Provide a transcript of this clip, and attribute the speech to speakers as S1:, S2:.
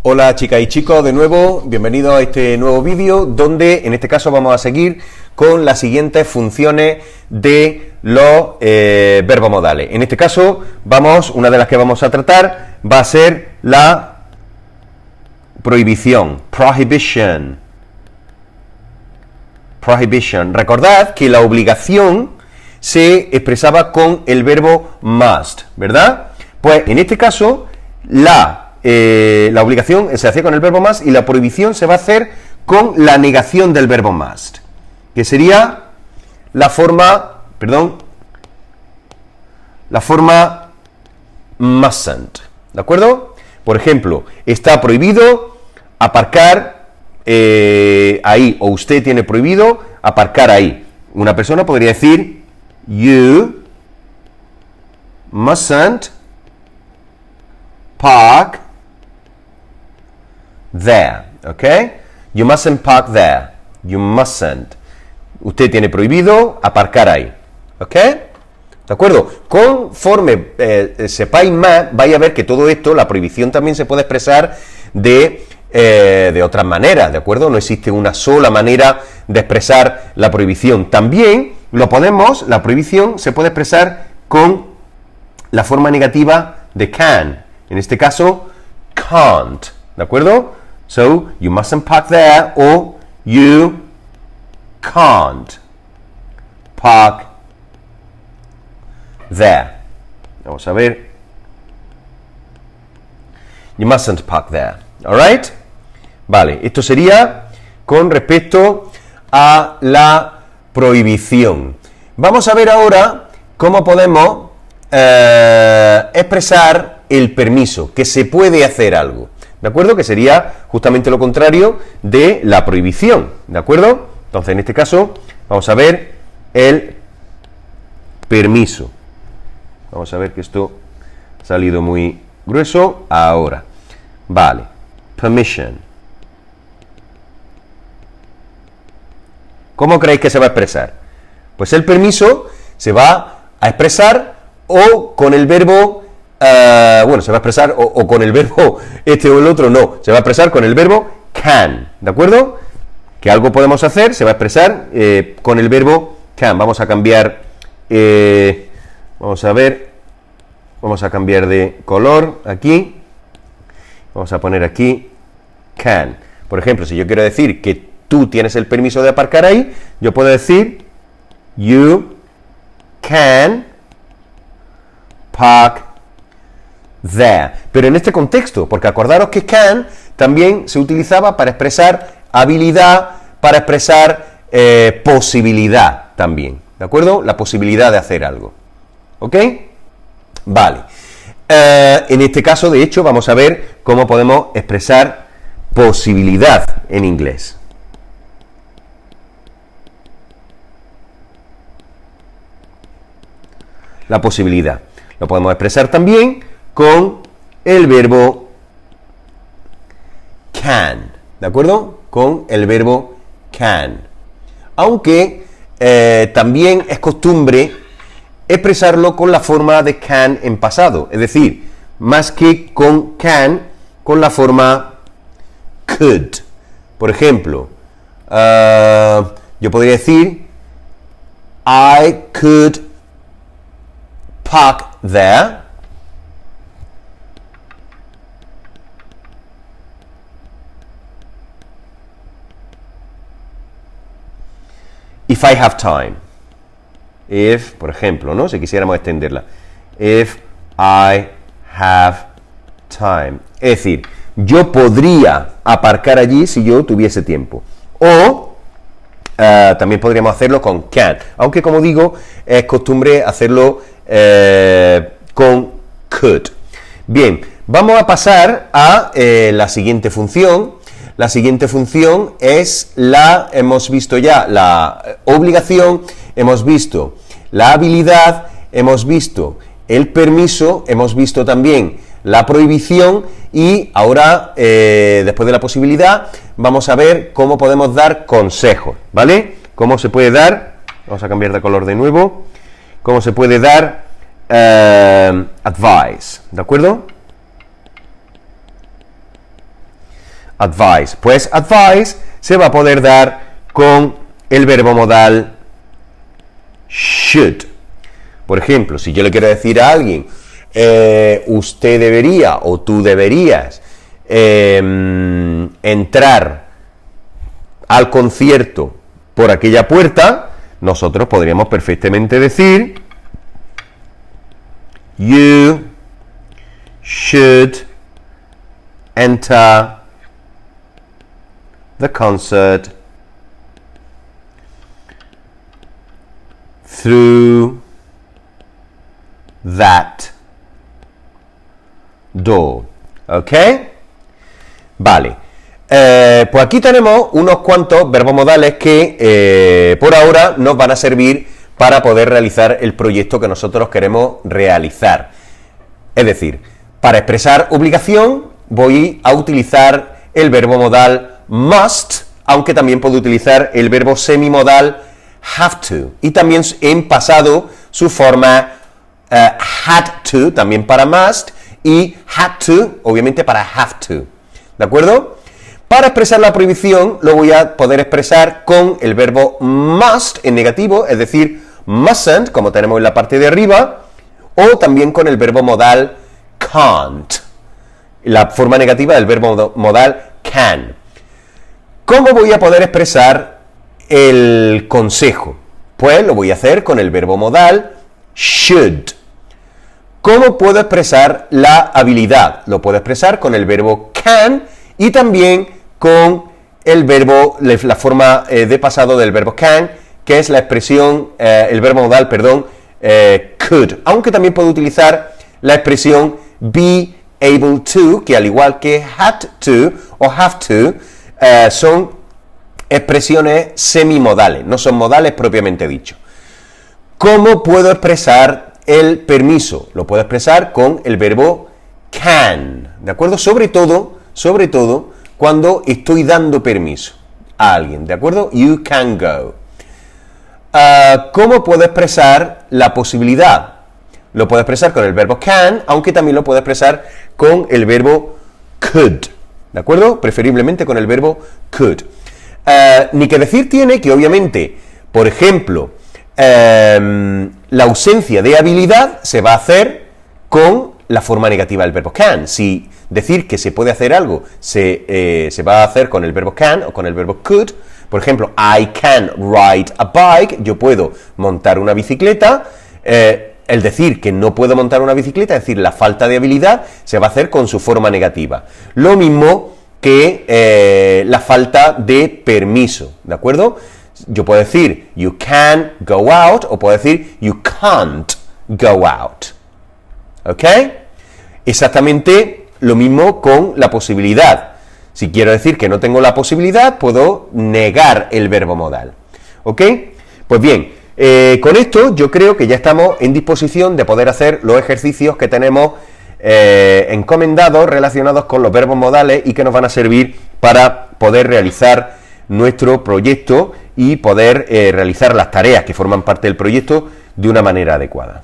S1: Hola chicas y chicos, de nuevo, bienvenidos a este nuevo vídeo donde en este caso vamos a seguir con las siguientes funciones de los verbos modales. En este caso, una de las que vamos a tratar va a ser la prohibición, prohibition. Prohibition. Recordad que la obligación se expresaba con el verbo must, ¿verdad? Pues en este caso, la obligación se hacía con el verbo must y la prohibición se va a hacer con la negación del verbo must, que sería la forma mustn't, ¿de acuerdo? Por ejemplo, está prohibido aparcar ahí, o usted tiene prohibido aparcar ahí. Una persona podría decir, you mustn't park there, ¿ok? You mustn't park there. You mustn't. Usted tiene prohibido aparcar ahí, ¿ok? ¿De acuerdo? Conforme sepáis más, vais a ver que todo esto, la prohibición también se puede expresar de otras maneras, ¿de acuerdo? No existe una sola manera de expresar la prohibición. También la prohibición se puede expresar con la forma negativa de can. En este caso, can't, ¿de acuerdo? So, you mustn't park there, o you can't park there. Vamos a ver. You mustn't park there. Alright? Vale, esto sería con respecto a la prohibición. Vamos a ver ahora cómo podemos expresar el permiso, que se puede hacer algo. ¿De acuerdo? Que sería justamente lo contrario de la prohibición. ¿De acuerdo? Entonces, en este caso, vamos a ver el permiso. Vamos a ver que esto ha salido muy grueso. Ahora. Vale. Permission. ¿Cómo creéis que se va a expresar? Pues el permiso se va a expresar o con el verbo... se va a expresar o con el verbo este o el otro, no. Se va a expresar con el verbo can. ¿De acuerdo? Que algo podemos hacer, se va a expresar con el verbo can. Vamos a cambiar... vamos a ver... Vamos a cambiar de color aquí. Vamos a poner aquí can. Por ejemplo, si yo quiero decir que tú tienes el permiso de aparcar ahí, yo puedo decir you can park there. Pero en este contexto, porque acordaros que can también se utilizaba para expresar habilidad, para expresar posibilidad también. ¿De acuerdo? La posibilidad de hacer algo. ¿Ok? Vale. En este caso, de hecho, vamos a ver cómo podemos expresar posibilidad en inglés. La posibilidad. Lo podemos expresar también con el verbo can. ¿De acuerdo? Con el verbo can. Aunque también es costumbre expresarlo con la forma de can en pasado, es decir, más que con can, con la forma could. Por ejemplo, yo podría decir I could park there. If I have time. If, por ejemplo, ¿no? Si quisiéramos extenderla. If I have time. Es decir, yo podría aparcar allí si yo tuviese tiempo. O también podríamos hacerlo con can. Aunque, como digo, es costumbre hacerlo con could. Bien, vamos a pasar a la siguiente función. La siguiente función es hemos visto ya la obligación, hemos visto la habilidad, hemos visto el permiso, hemos visto también la prohibición y ahora, después de la posibilidad, vamos a ver cómo podemos dar consejos, ¿vale? Cómo se puede dar, vamos a cambiar de color de nuevo, cómo se puede dar advice, ¿de acuerdo? advice. Pues advice se va a poder dar con el verbo modal should. Por ejemplo, si yo le quiero decir a alguien, usted debería o tú deberías entrar al concierto por aquella puerta, nosotros podríamos perfectamente decir you should enter the concert through that door. ¿Ok? Vale. Pues aquí tenemos unos cuantos verbos modales que por ahora nos van a servir para poder realizar el proyecto que nosotros queremos realizar. Es decir, para expresar obligación voy a utilizar el verbo modal must, aunque también puedo utilizar el verbo semimodal have to. Y también en pasado su forma had to, también para must, y had to, obviamente para have to. ¿De acuerdo? Para expresar la prohibición lo voy a poder expresar con el verbo must en negativo, es decir, mustn't, como tenemos en la parte de arriba, o también con el verbo modal can't, la forma negativa del verbo modal can. ¿Cómo voy a poder expresar el consejo? Pues lo voy a hacer con el verbo modal should. ¿Cómo puedo expresar la habilidad? Lo puedo expresar con el verbo can y también con el verbo, la forma de pasado del verbo can, que es la expresión, el verbo modal, perdón, could. Aunque también puedo utilizar la expresión be able to, que al igual que had to o have to, son expresiones semimodales, no son modales propiamente dicho. ¿Cómo puedo expresar el permiso? Lo puedo expresar con el verbo can, ¿de acuerdo? Sobre todo, cuando estoy dando permiso a alguien, ¿de acuerdo? You can go. ¿Cómo puedo expresar la posibilidad? Lo puedo expresar con el verbo can, aunque también lo puedo expresar con el verbo could, ¿de acuerdo? Preferiblemente con el verbo could. Ni que decir tiene que, obviamente, por ejemplo, la ausencia de habilidad se va a hacer con la forma negativa del verbo can. Si decir que se puede hacer algo se va a hacer con el verbo can o con el verbo could, por ejemplo, I can ride a bike, yo puedo montar una bicicleta, el decir que no puedo montar una bicicleta, es decir, la falta de habilidad, se va a hacer con su forma negativa. Lo mismo que la falta de permiso, ¿de acuerdo? Yo puedo decir you can go out o puedo decir you can't go out. ¿Ok? Exactamente lo mismo con la posibilidad. Si quiero decir que no tengo la posibilidad, puedo negar el verbo modal. ¿Ok? Pues bien, con esto yo creo que ya estamos en disposición de poder hacer los ejercicios que tenemos encomendados relacionados con los verbos modales y que nos van a servir para poder realizar nuestro proyecto y poder realizar las tareas que forman parte del proyecto de una manera adecuada.